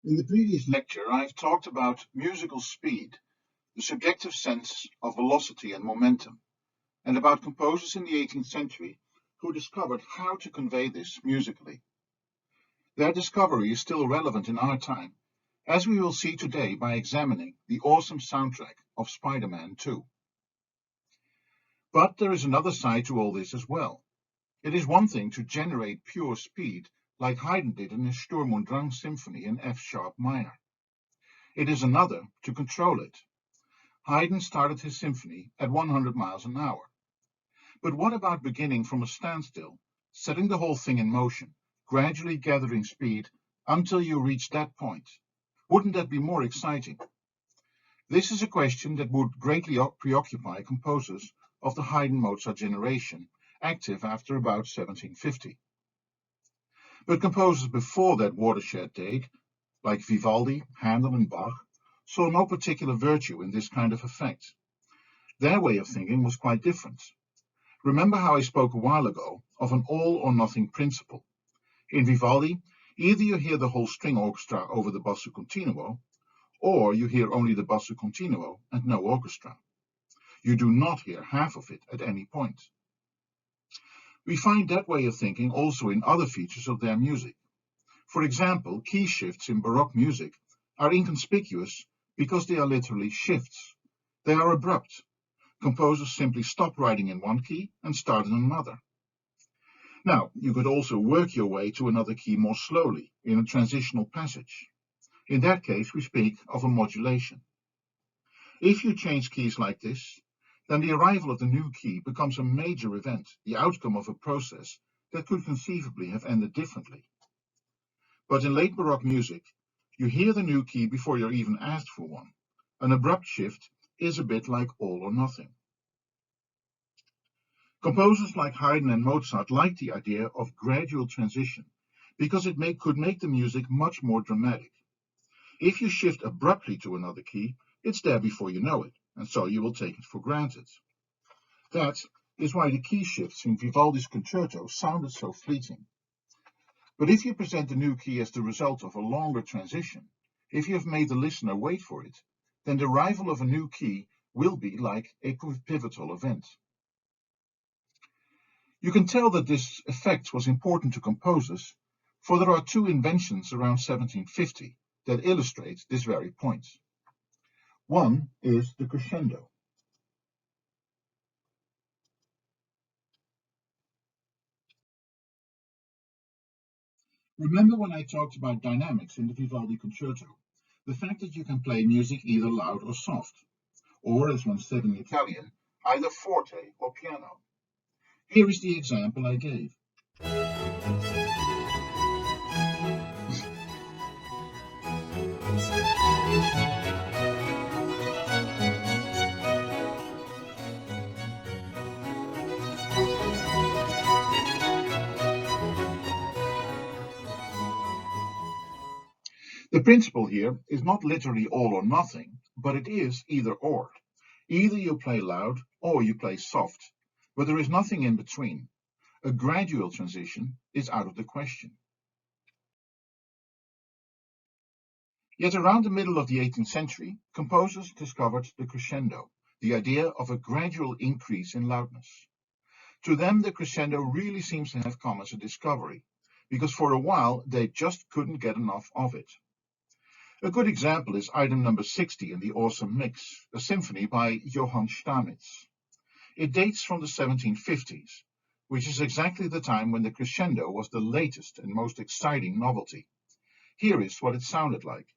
In the previous lecture, I've talked about musical speed, the subjective sense of velocity and momentum, and about composers in the 18th century who discovered how to convey this musically. Their discovery is still relevant in our time, as we will see today by examining the awesome soundtrack of Spider-Man 2. But there is another side to all this as well. It is one thing to generate pure speed, like Haydn did in his Sturm und Drang symphony in F-sharp minor. It is another to control it. Haydn started his symphony at 100 miles an hour. But what about beginning from a standstill, setting the whole thing in motion, gradually gathering speed until you reach that point? Wouldn't that be more exciting? This is a question that would greatly preoccupy composers of the Haydn-Mozart generation, active after about 1750. But composers before that watershed date, like Vivaldi, Handel, and Bach, saw no particular virtue in this kind of effect. Their way of thinking was quite different. Remember how I spoke a while ago of an all-or-nothing principle. In Vivaldi, either you hear the whole string orchestra over the basso continuo, or you hear only the basso continuo and no orchestra. You do not hear half of it at any point. We find that way of thinking also in other features of their music. For example, key shifts in Baroque music are inconspicuous because they are literally shifts. They are abrupt. Composers simply stop writing in one key and start in another. Now, you could also work your way to another key more slowly in a transitional passage. In that case, we speak of a modulation. If you change keys like this, then the arrival of the new key becomes a major event, the outcome of a process that could conceivably have ended differently. But in late Baroque music, you hear the new key before you're even asked for one. An abrupt shift is a bit like all or nothing. Composers like Haydn and Mozart liked the idea of gradual transition because it could make the music much more dramatic. If you shift abruptly to another key, it's there before you know it, and so you will take it for granted. That is why the key shifts in Vivaldi's concerto sounded so fleeting. But if you present the new key as the result of a longer transition, if you have made the listener wait for it, then the arrival of a new key will be like a pivotal event. You can tell that this effect was important to composers, for there are two inventions around 1750 that illustrate this very point. One is the crescendo. Remember when I talked about dynamics in the Vivaldi concerto? The fact that you can play music either loud or soft, or as one said in Italian, either forte or piano. Here is the example I gave. The principle here is not literally all or nothing, but it is either or. Either you play loud or you play soft, but there is nothing in between. A gradual transition is out of the question. Yet around the middle of the 18th century, composers discovered the crescendo, the idea of a gradual increase in loudness. To them, the crescendo really seems to have come as a discovery, because for a while they just couldn't get enough of it. A good example is item number 60 in the awesome mix, a symphony by Johann Stamitz. It dates from the 1750s, which is exactly the time when the crescendo was the latest and most exciting novelty. Here is what it sounded like.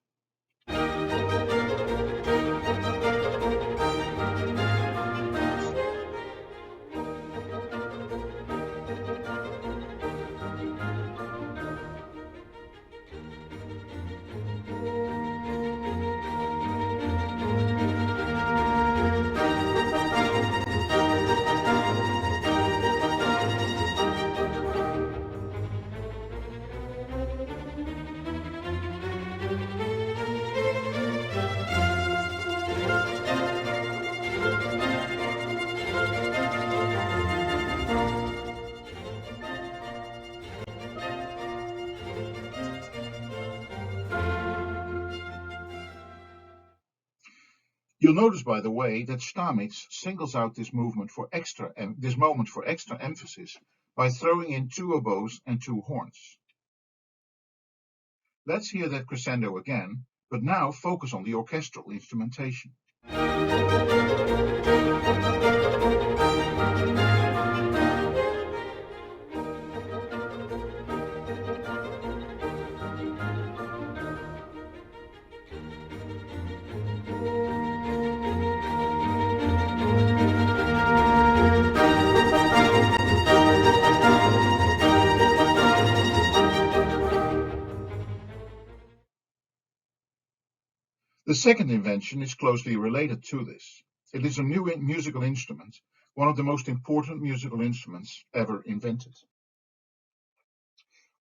You'll notice, by the way, that Stamitz singles out this moment for extra emphasis by throwing in 2 oboes and 2 horns. Let's hear that crescendo again, but now focus on the orchestral instrumentation. The second invention is closely related to this. It is a new musical instrument, one of the most important musical instruments ever invented.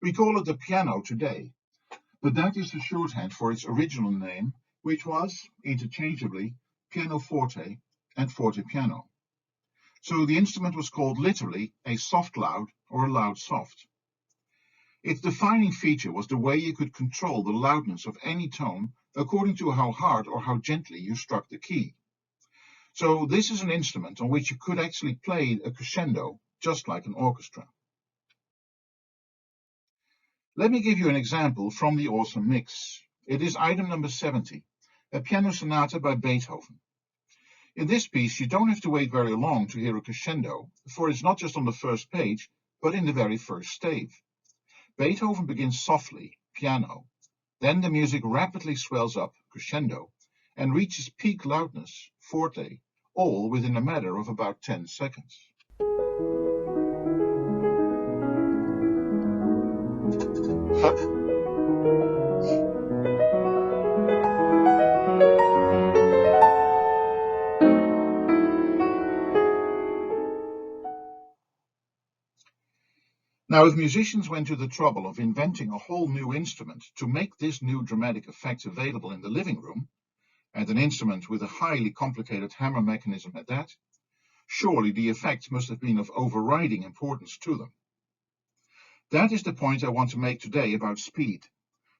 We call it the piano today, but that is the shorthand for its original name, which was, interchangeably, pianoforte and fortepiano. So the instrument was called literally a soft loud or a loud soft. Its defining feature was the way you could control the loudness of any tone according to how hard or how gently you struck the key. So this is an instrument on which you could actually play a crescendo, just like an orchestra. Let me give you an example from the awesome mix. It is item number 70, a piano sonata by Beethoven. In this piece, you don't have to wait very long to hear a crescendo, for it's not just on the first page, but in the very first stave. Beethoven begins softly, piano. Then the music rapidly swells up, crescendo, and reaches peak loudness, forte, all within a matter of about 10 seconds. Now, if musicians went to the trouble of inventing a whole new instrument to make this new dramatic effect available in the living room, and an instrument with a highly complicated hammer mechanism at that, surely the effect must have been of overriding importance to them. That is the point I want to make today about speed.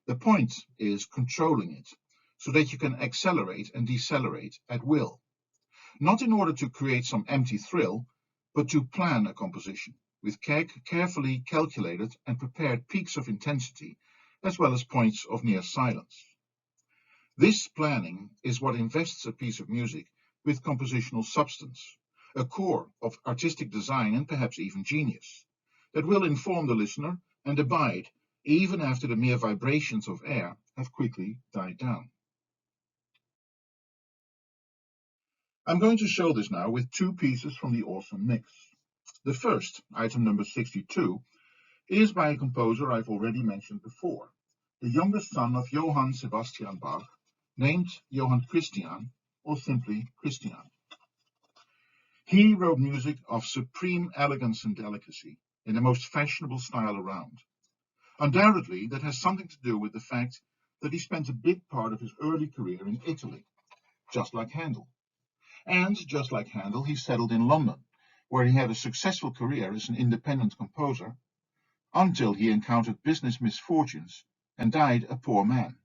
The point is controlling it, so that you can accelerate and decelerate at will. Not in order to create some empty thrill, but to plan a composition with carefully calculated and prepared peaks of intensity, as well as points of near silence. This planning is what invests a piece of music with compositional substance, a core of artistic design and perhaps even genius, that will inform the listener and abide even after the mere vibrations of air have quickly died down. I'm going to show this now with 2 pieces from the awesome mix. The first, item number 62, is by a composer I've already mentioned before, the youngest son of Johann Sebastian Bach, named Johann Christian, or simply Christian. He wrote music of supreme elegance and delicacy in the most fashionable style around. Undoubtedly, that has something to do with the fact that he spent a big part of his early career in Italy, just like Handel. And just like Handel, he settled in London, where he had a successful career as an independent composer, until he encountered business misfortunes and died a poor man.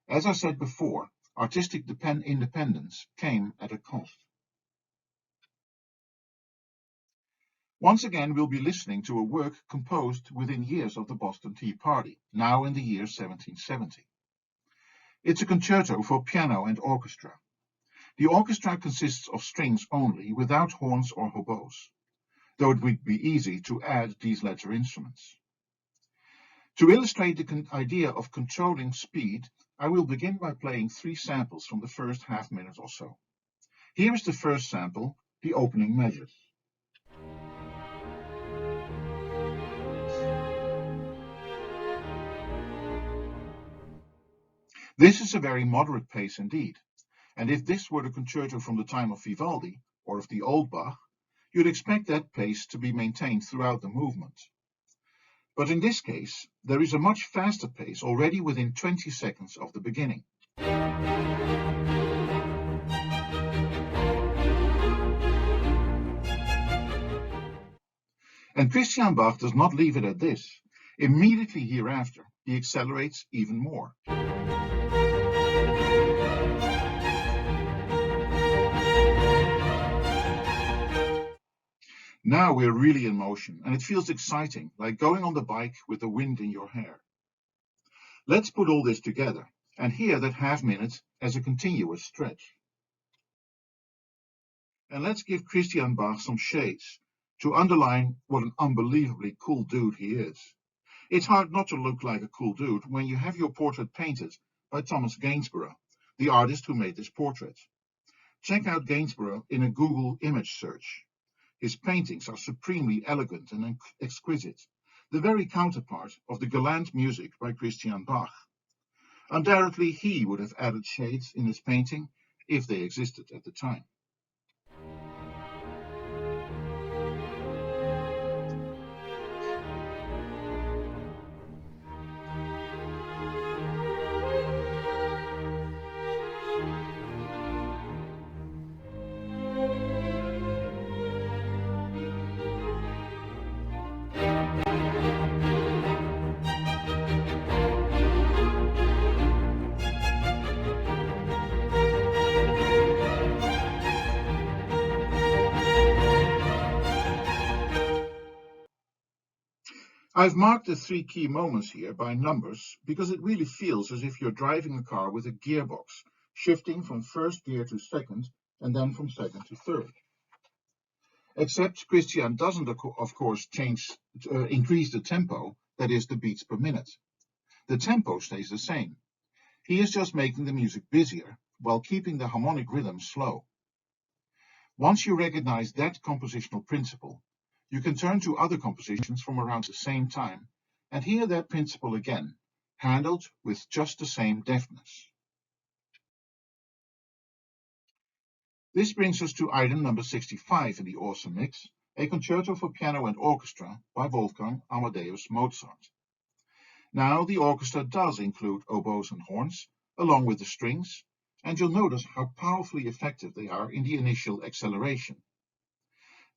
As I said before, artistic independence came at a cost. Once again, we'll be listening to a work composed within years of the Boston Tea Party, now in the year 1770. It's a concerto for piano and orchestra. The orchestra consists of strings only, without horns or oboes, though it would be easy to add these latter instruments. To illustrate the idea of controlling speed, I will begin by playing 3 samples from the first half minute or so. Here is the first sample, the opening measures. This is a very moderate pace indeed, and if this were the concerto from the time of Vivaldi, or of the old Bach, you'd expect that pace to be maintained throughout the movement. But in this case, there is a much faster pace already within 20 seconds of the beginning. And Christian Bach does not leave it at this. Immediately hereafter, he accelerates even more. Now we're really in motion, and it feels exciting, like going on the bike with the wind in your hair. Let's put all this together and hear that half minute as a continuous stretch. And let's give Christian Bach some shades to underline what an unbelievably cool dude he is. It's hard not to look like a cool dude when you have your portrait painted by Thomas Gainsborough, the artist who made this portrait. Check out Gainsborough in a Google image search. His paintings are supremely elegant and exquisite, the very counterpart of the gallant music by Christian Bach. Undoubtedly, he would have added shades in his painting if they existed at the time. I've marked the 3 key moments here by numbers because it really feels as if you're driving a car with a gearbox, shifting from first gear to second and then from second to third. Except Christian doesn't, of course, increase the tempo, that is, the beats per minute. The tempo stays the same. He is just making the music busier while keeping the harmonic rhythm slow. Once you recognize that compositional principle, you can turn to other compositions from around the same time and hear that principle again, handled with just the same deftness. This brings us to item number 65 in the awesome mix, a concerto for piano and orchestra by Wolfgang Amadeus Mozart. Now, the orchestra does include oboes and horns, along with the strings, and you'll notice how powerfully effective they are in the initial acceleration.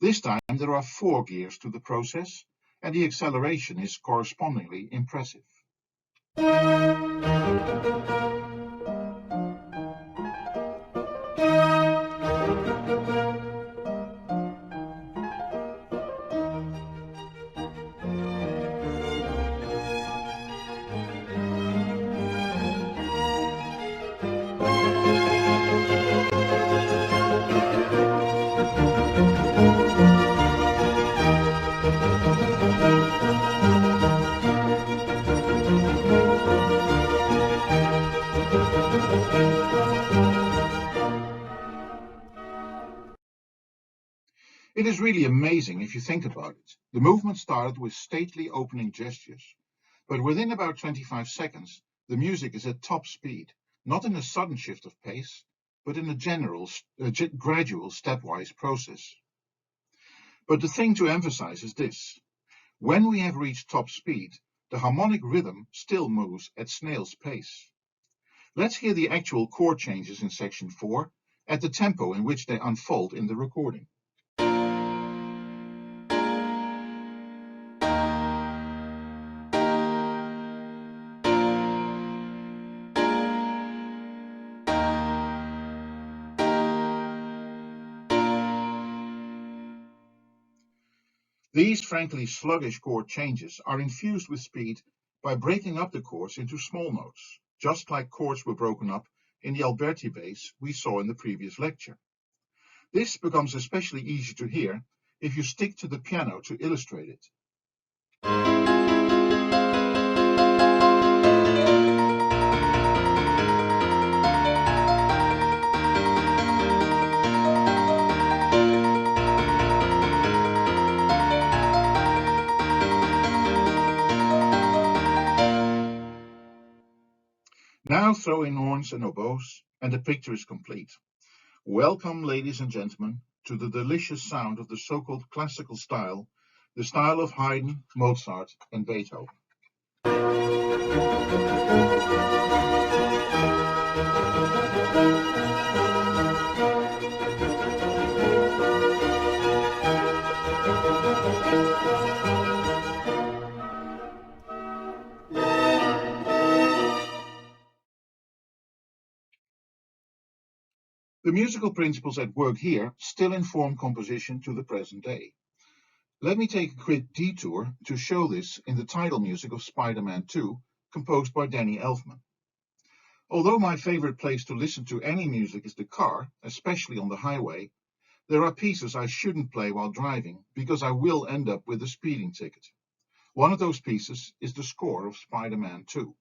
This time there are 4 gears to the process, and the acceleration is correspondingly impressive. It is really amazing if you think about it. The movement started with stately opening gestures, but within about 25 seconds, the music is at top speed, not in a sudden shift of pace, but in a gradual stepwise process. But the thing to emphasize is this. When we have reached top speed, the harmonic rhythm still moves at snail's pace. Let's hear the actual chord changes in section 4 at the tempo in which they unfold in the recording. These frankly sluggish chord changes are infused with speed by breaking up the chords into small notes, just like chords were broken up in the Alberti bass we saw in the previous lecture. This becomes especially easy to hear if you stick to the piano to illustrate it. Now throw in horns and oboes, and the picture is complete. Welcome, ladies and gentlemen, to the delicious sound of the so-called classical style, the style of Haydn, Mozart, and Beethoven. The musical principles at work here still inform composition to the present day. Let me take a quick detour to show this in the title music of Spider-Man 2, composed by Danny Elfman. Although my favorite place to listen to any music is the car, especially on the highway, there are pieces I shouldn't play while driving because I will end up with a speeding ticket. One of those pieces is the score of Spider-Man 2.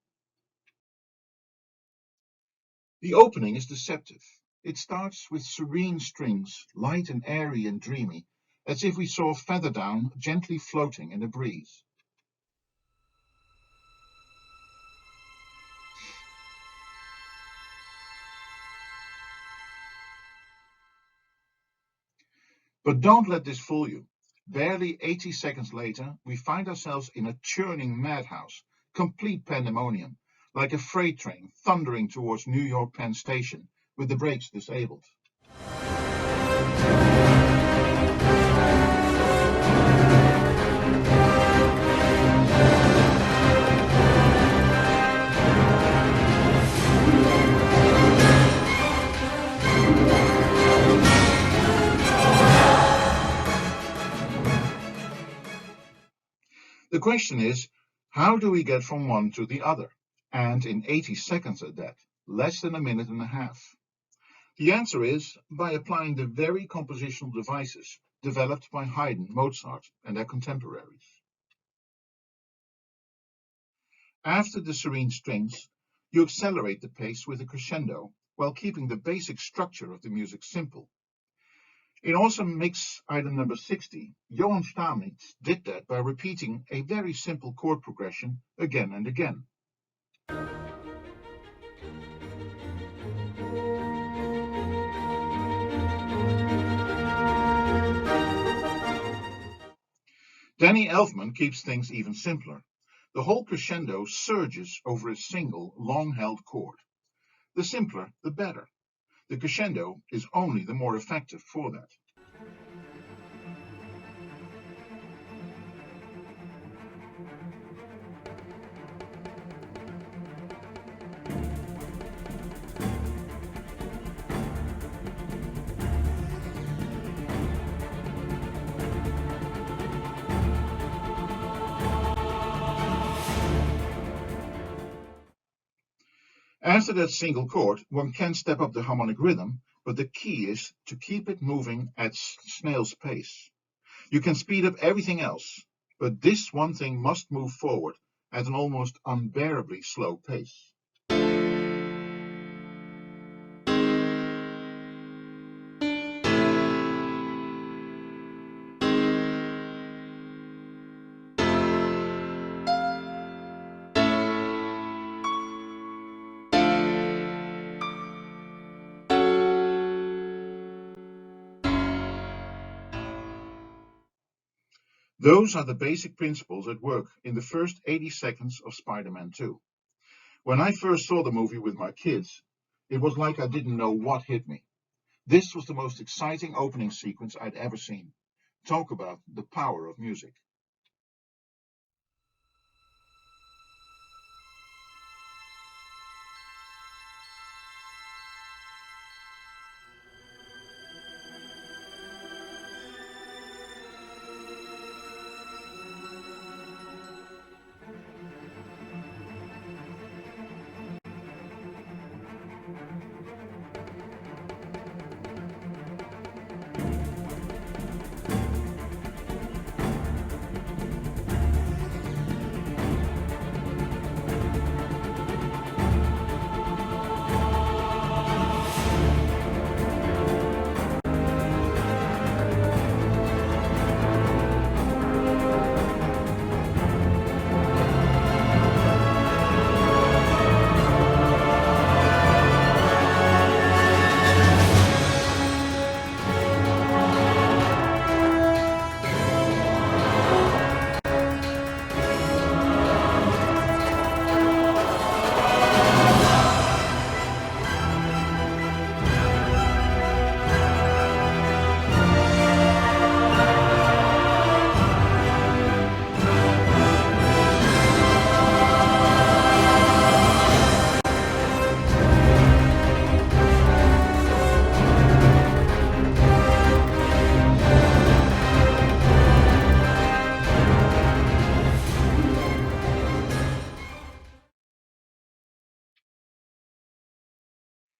The opening is deceptive. It starts with serene strings, light and airy and dreamy, as if we saw a feather down gently floating in a breeze. But don't let this fool you. Barely 80 seconds later, we find ourselves in a churning madhouse, complete pandemonium, like a freight train thundering towards New York Penn Station with the brakes disabled. The question is, how do we get from one to the other? And in 80 seconds at that, less than a minute and a half. The answer is by applying the very compositional devices developed by Haydn, Mozart, and their contemporaries. After the serene strings, you accelerate the pace with a crescendo while keeping the basic structure of the music simple. In awesome mix item number 60, Johann Stamitz did that by repeating a very simple chord progression again and again. Danny Elfman keeps things even simpler. The whole crescendo surges over a single, long-held chord. The simpler, the better. The crescendo is only the more effective for that. After that single chord, one can step up the harmonic rhythm, but the key is to keep it moving at snail's pace. You can speed up everything else, but this one thing must move forward at an almost unbearably slow pace. Those are the basic principles at work in the first 80 seconds of Spider-Man 2. When I first saw the movie with my kids, it was like I didn't know what hit me. This was the most exciting opening sequence I'd ever seen. Talk about the power of music.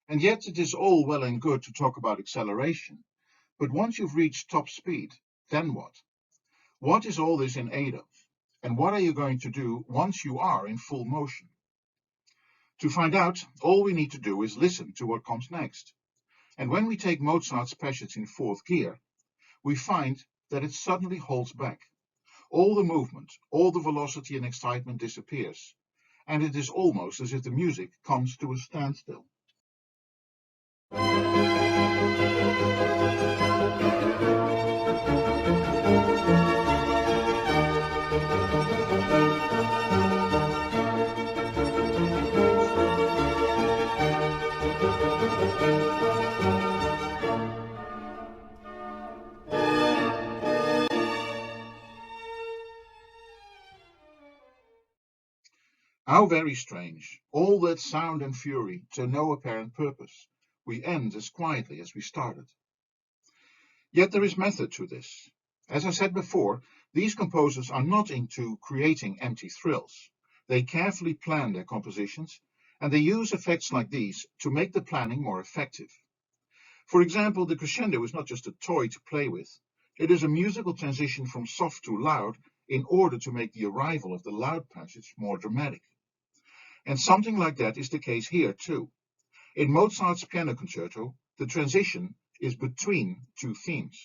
And yet it is all well and good to talk about acceleration, but once you've reached top speed, then what? What is all this in aid of? And what are you going to do once you are in full motion? To find out, all we need to do is listen to what comes next. And when we take Mozart's passage in fourth gear, we find that it suddenly holds back. All the movement, all the velocity and excitement disappears, and it is almost as if the music comes to a standstill. How very strange, all that sound and fury to no apparent purpose. We end as quietly as we started. Yet there is method to this. As I said before, these composers are not into creating empty thrills. They carefully plan their compositions, and they use effects like these to make the planning more effective. For example, the crescendo is not just a toy to play with. It is a musical transition from soft to loud in order to make the arrival of the loud passage more dramatic. And something like that is the case here too. In Mozart's piano concerto, the transition is between two themes.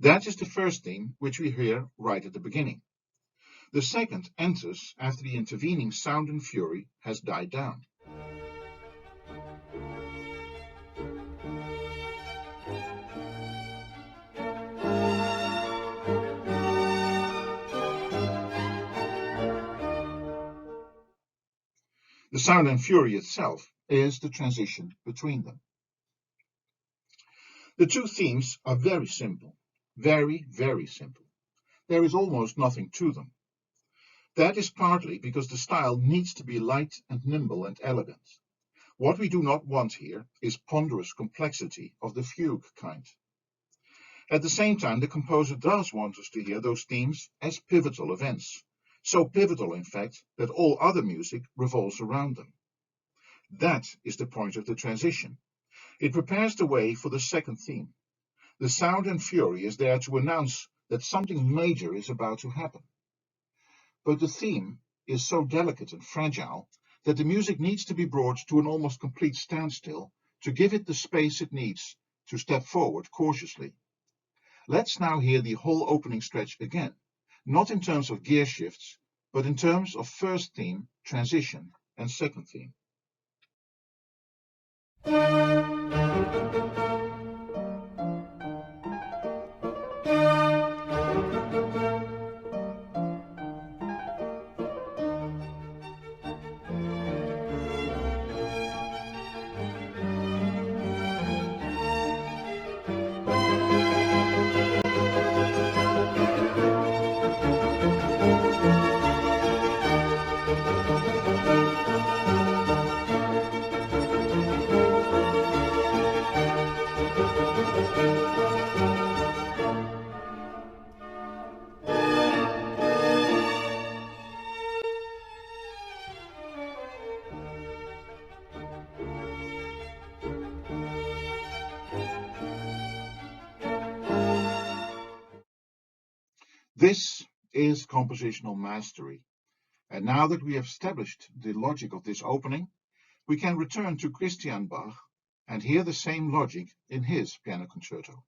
That is the first theme, which we hear right at the beginning. The second enters after the intervening sound and fury has died down. The sound and fury itself is the transition between them. The two themes are very simple, very, very simple. There is almost nothing to them. That is partly because the style needs to be light and nimble and elegant. What we do not want here is ponderous complexity of the fugue kind. At the same time, the composer does want us to hear those themes as pivotal events, so pivotal, in fact, that all other music revolves around them. That is the point of the transition. It prepares the way for the second theme. The sound and fury is there to announce that something major is about to happen. But the theme is so delicate and fragile that the music needs to be brought to an almost complete standstill to give it the space it needs to step forward cautiously. Let's now hear the whole opening stretch again, not in terms of gear shifts, but in terms of first theme, transition, and second theme. This is compositional mastery. And now that we have established the logic of this opening, we can return to Christian Bach and hear the same logic in his piano concerto.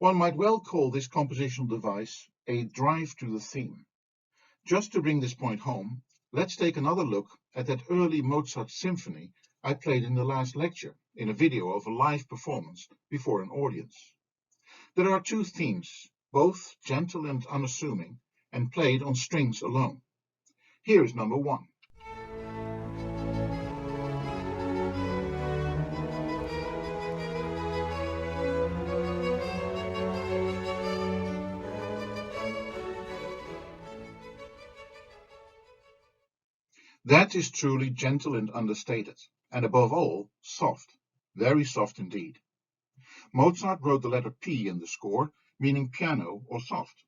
One might well call this compositional device a drive to the theme. Just to bring this point home, let's take another look at that early Mozart symphony I played in the last lecture in a video of a live performance before an audience. There are two themes, both gentle and unassuming, and played on strings alone. Here is number one. That is truly gentle and understated, and above all, soft, very soft indeed. Mozart wrote the letter P in the score, meaning piano or soft.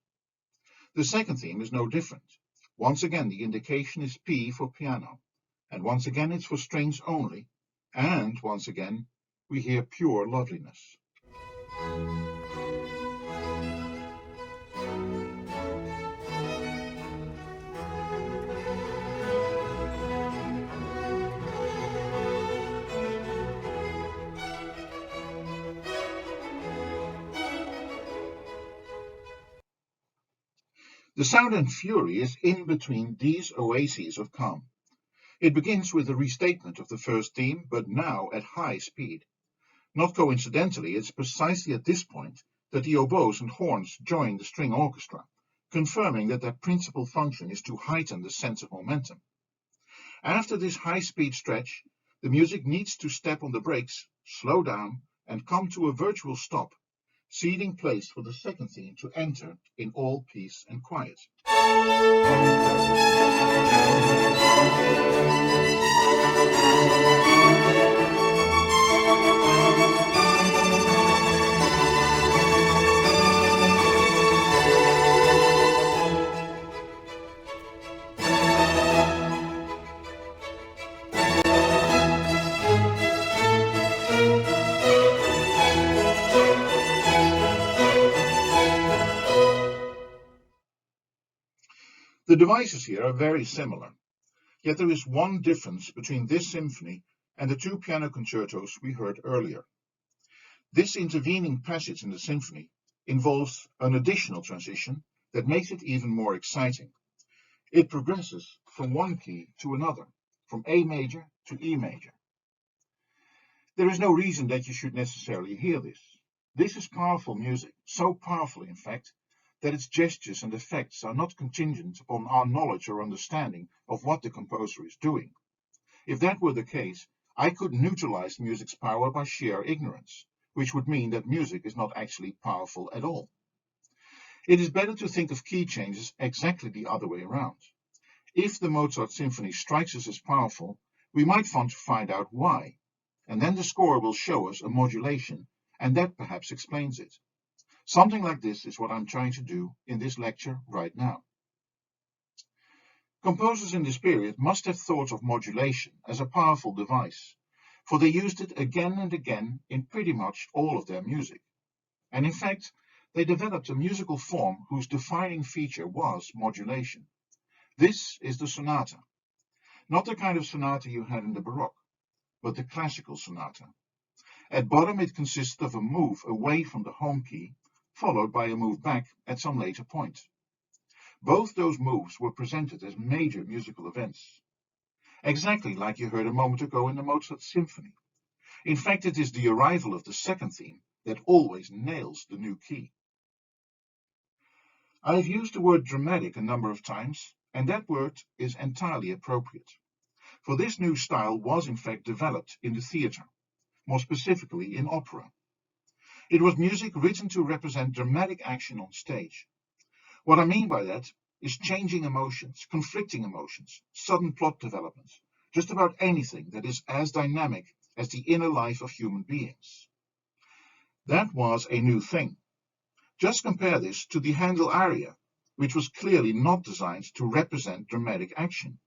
The second theme is no different. Once again, the indication is P for piano, and once again it's for strings only, and once again we hear pure loveliness. The sound and fury is in between these oases of calm. It begins with a restatement of the first theme, but now at high speed. Not coincidentally, it's precisely at this point that the oboes and horns join the string orchestra, confirming that their principal function is to heighten the sense of momentum. After this high-speed stretch, the music needs to step on the brakes, slow down, and come to a virtual stop, ceding place for the second theme to enter in all peace and quiet. The devices here are very similar, yet there is one difference between this symphony and the two piano concertos we heard earlier. This intervening passage in the symphony involves an additional transition that makes it even more exciting. It progresses from one key to another, from A major to E major. There is no reason that you should necessarily hear this. This is powerful music, so powerful in fact, that its gestures and effects are not contingent upon our knowledge or understanding of what the composer is doing. If that were the case, I could neutralize music's power by sheer ignorance, which would mean that music is not actually powerful at all. It is better to think of key changes exactly the other way around. If the Mozart symphony strikes us as powerful, we might want to find out why, and then the score will show us a modulation, and that perhaps explains it. Something like this is what I'm trying to do in this lecture right now. Composers in this period must have thought of modulation as a powerful device, for they used it again and again in pretty much all of their music. And in fact, they developed a musical form whose defining feature was modulation. This is the sonata. Not the kind of sonata you had in the Baroque, but the classical sonata. At bottom, it consists of a move away from the home key, followed by a move back at some later point. Both those moves were presented as major musical events, exactly like you heard a moment ago in the Mozart symphony. In fact, it is the arrival of the second theme that always nails the new key. I have used the word dramatic a number of times, and that word is entirely appropriate, for this new style was in fact developed in the theatre, more specifically in opera. It was music written to represent dramatic action on stage. What I mean by that is changing emotions, conflicting emotions, sudden plot developments, just about anything that is as dynamic as the inner life of human beings. That was a new thing. Just compare this to the Handel aria, which was clearly not designed to represent dramatic action,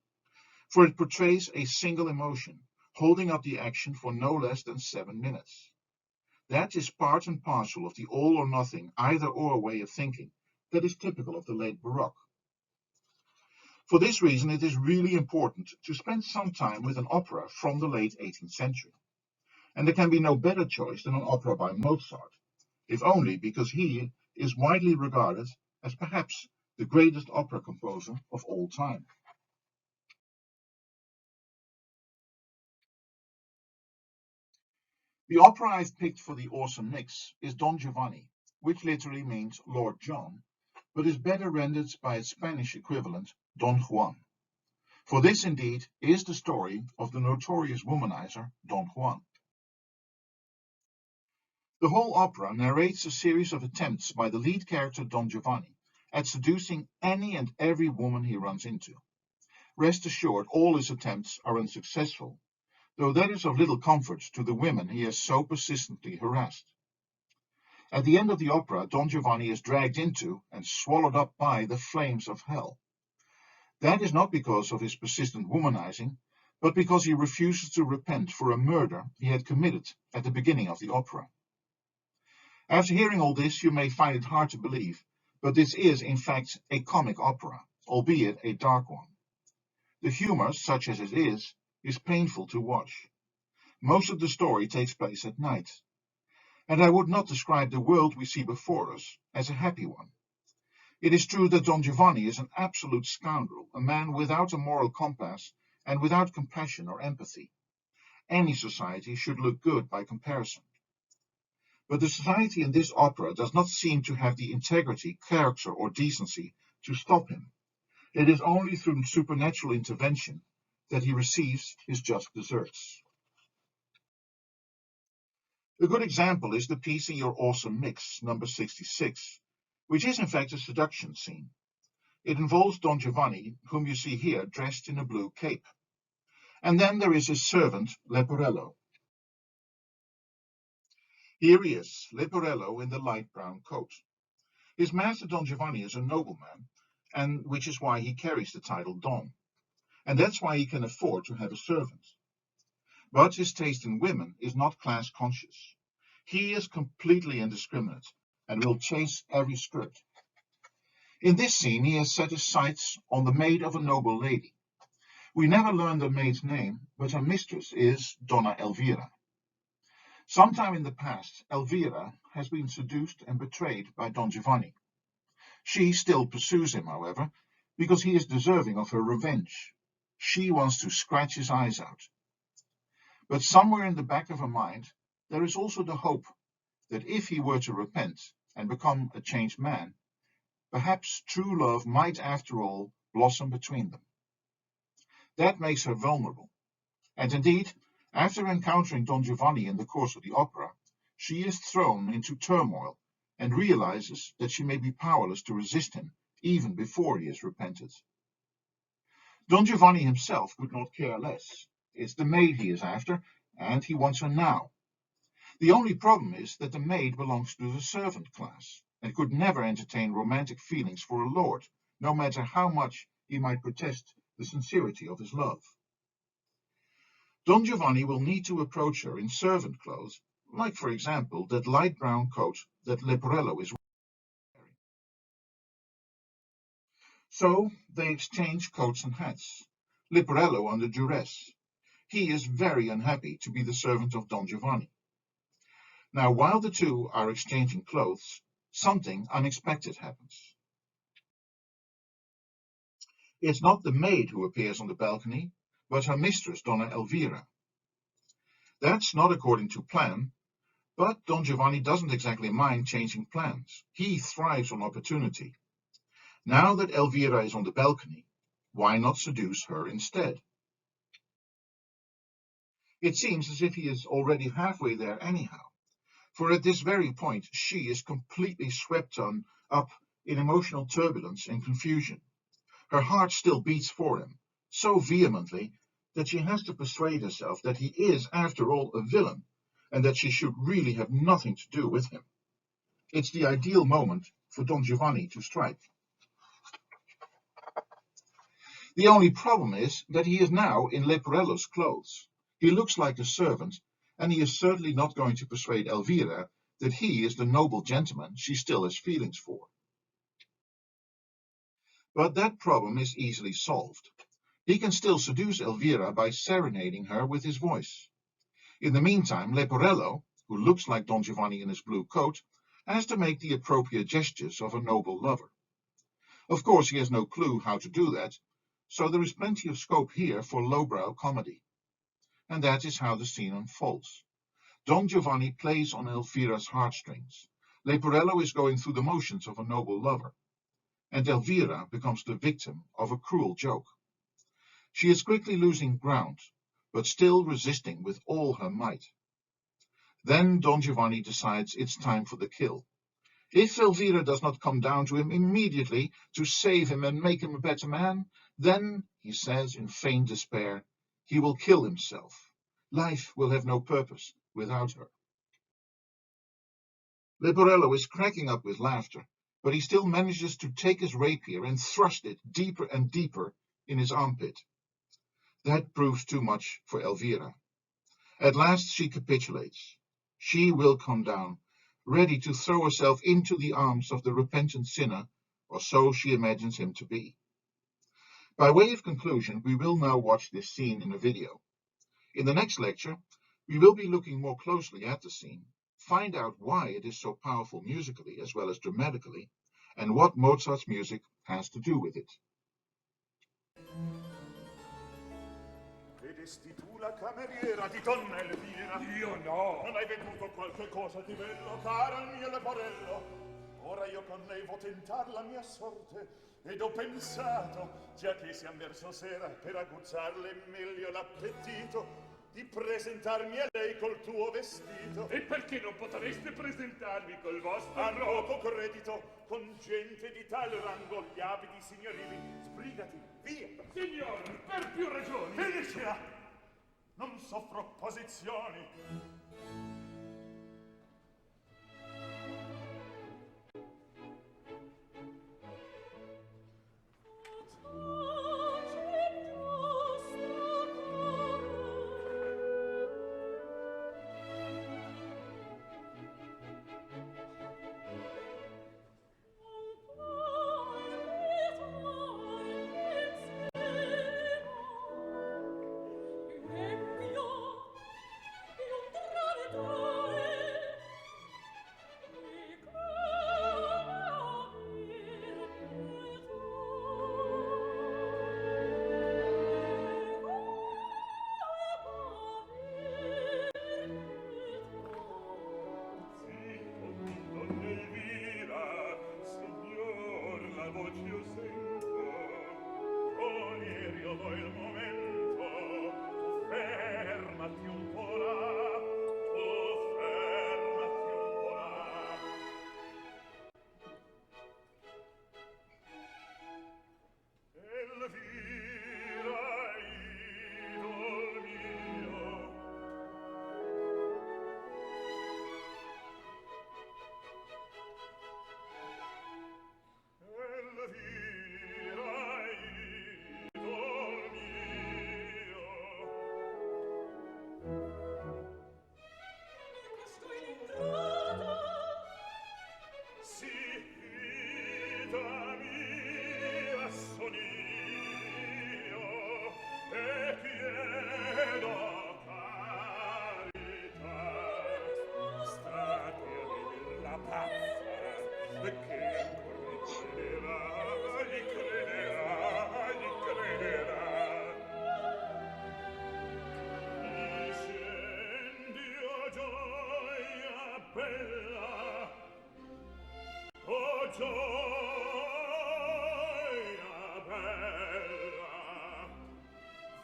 for it portrays a single emotion, holding up the action for no less than 7 minutes. That is part and parcel of the all or nothing, either or way of thinking that is typical of the late Baroque. For this reason, it is really important to spend some time with an opera from the late 18th century. And there can be no better choice than an opera by Mozart, if only because he is widely regarded as perhaps the greatest opera composer of all time. The opera I've picked for the awesome mix is Don Giovanni, which literally means Lord John, but is better rendered by its Spanish equivalent, Don Juan. For this indeed is the story of the notorious womanizer Don Juan. The whole opera narrates a series of attempts by the lead character Don Giovanni at seducing any and every woman he runs into. Rest assured, all his attempts are unsuccessful, though that is of little comfort to the women he has so persistently harassed. At the end of the opera, Don Giovanni is dragged into and swallowed up by the flames of hell. That is not because of his persistent womanizing, but because he refuses to repent for a murder he had committed at the beginning of the opera. After hearing all this, you may find it hard to believe, but this is in fact a comic opera, albeit a dark one. The humor, such as it is painful to watch. Most of the story takes place at night, and I would not describe the world we see before us as a happy one. It is true that Don Giovanni is an absolute scoundrel, a man without a moral compass and without compassion or empathy. Any society should look good by comparison. But the society in this opera does not seem to have the integrity, character, or decency to stop him. It is only through supernatural intervention that he receives his just deserts. A good example is the piece in your awesome mix, number 66, which is in fact a seduction scene. It involves Don Giovanni, whom you see here dressed in a blue cape. And then there is his servant, Leporello. Here he is, Leporello in the light brown coat. His master Don Giovanni is a nobleman, and which is why he carries the title Don. And that's why he can afford to have a servant. But his taste in women is not class conscious. He is completely indiscriminate and will chase every skirt. In this scene, he has set his sights on the maid of a noble lady. We never learn the maid's name, but her mistress is Donna Elvira. Sometime in the past, Elvira has been seduced and betrayed by Don Giovanni. She still pursues him, however, because he is deserving of her revenge. She wants to scratch his eyes out. But somewhere in the back of her mind, there is also the hope that if he were to repent and become a changed man, perhaps true love might after all blossom between them. That makes her vulnerable. And indeed, after encountering Don Giovanni in the course of the opera, she is thrown into turmoil and realizes that she may be powerless to resist him even before he has repented. Don Giovanni himself could not care less. It's the maid he is after, and he wants her now. The only problem is that the maid belongs to the servant class and could never entertain romantic feelings for a lord, no matter how much he might protest the sincerity of his love. Don Giovanni will need to approach her in servant clothes, like, for example, that light brown coat that Leporello is wearing. So they exchange coats and hats, Leporello under duress. He is very unhappy to be the servant of Don Giovanni. Now, while the two are exchanging clothes, something unexpected happens. It's not the maid who appears on the balcony, but her mistress, Donna Elvira. That's not according to plan, but Don Giovanni doesn't exactly mind changing plans. He thrives on opportunity. Now that Elvira is on the balcony, why not seduce her instead? It seems as if he is already halfway there anyhow, for at this very point she is completely swept up in emotional turbulence and confusion. Her heart still beats for him, so vehemently that she has to persuade herself that he is, after all, a villain, and that she should really have nothing to do with him. It's the ideal moment for Don Giovanni to strike. The only problem is that he is now in Leporello's clothes. He looks like a servant, and he is certainly not going to persuade Elvira that he is the noble gentleman she still has feelings for. But that problem is easily solved. He can still seduce Elvira by serenading her with his voice. In the meantime, Leporello, who looks like Don Giovanni in his blue coat, as to make the appropriate gestures of a noble lover. Of course, he has no clue how to do that, so there is plenty of scope here for lowbrow comedy. And that is how the scene unfolds. Don Giovanni plays on Elvira's heartstrings. Leporello is going through the motions of a noble lover, and Elvira becomes the victim of a cruel joke. She is quickly losing ground, but still resisting with all her might. Then Don Giovanni decides it's time for the kill. If Elvira does not come down to him immediately to save him and make him a better man, then, he says in feigned despair, he will kill himself. Life will have no purpose without her. Leporello is cracking up with laughter, but he still manages to take his rapier and thrust it deeper and deeper in his armpit. That proves too much for Elvira. At last she capitulates. She will come down, ready to throw herself into the arms of the repentant sinner, or so she imagines him to be. By way of conclusion, we will now watch this scene in a video. In the next lecture, we will be looking more closely at the scene, find out why it is so powerful musically as well as dramatically, and what Mozart's music has to do with it. Vedesti tu la cameriera di donna Elvira? Io no! Non hai veduto qualche cosa di bello, cara il mio Leporello? Ora io con lei vo tentar la mia sorte, ed ho pensato, già che siam verso sera, per aguzzarle meglio l'appetito, di presentarmi a lei col tuo vestito. E perché non potreste presentarvi col vostro? A poco credito, con gente di tal rango, gli abiti signorili. Sbrigati, via! Signor, per più ragioni! Finiscila! Non soffro opposizioni.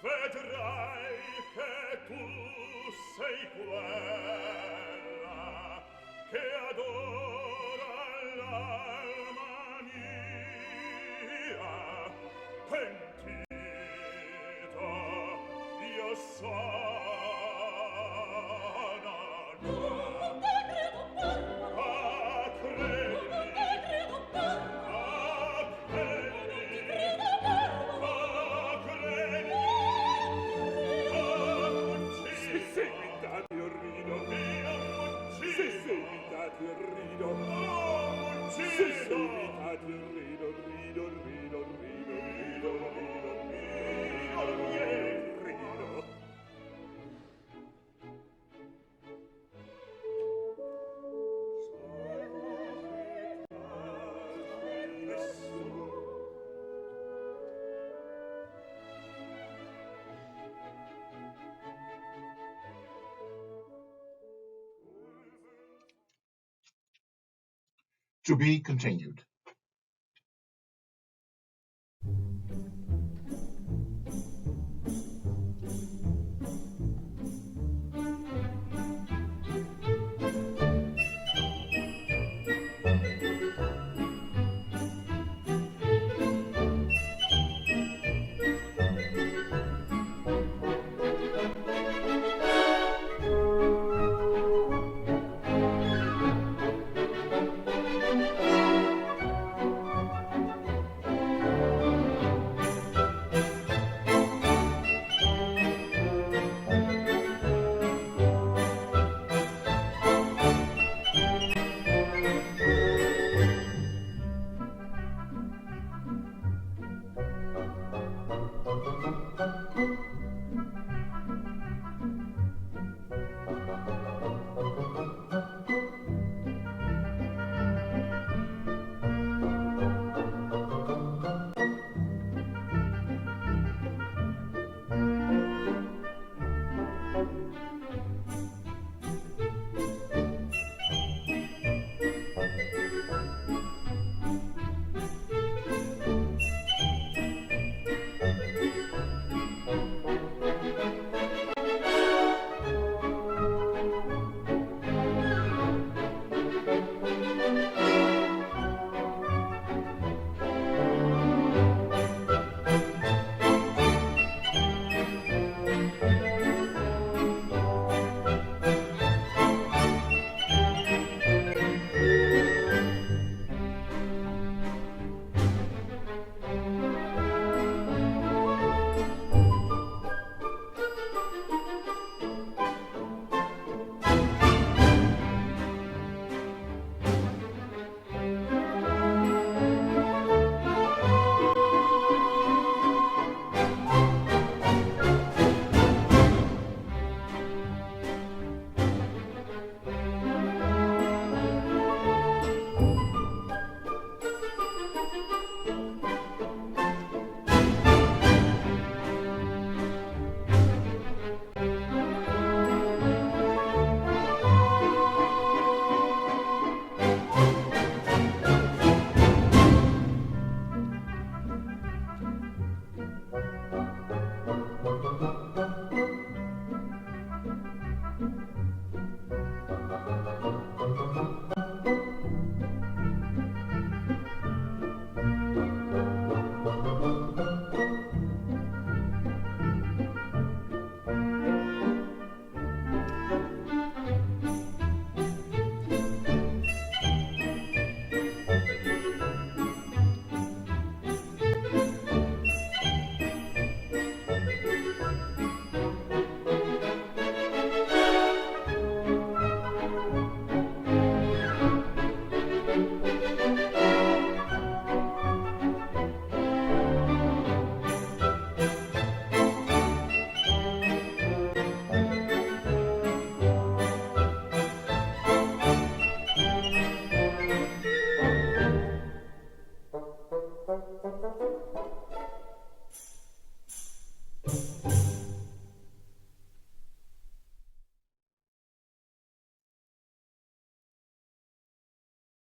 Vedrai che tu sei quella che adora l'alma mia. Pentito io sono. To be continued.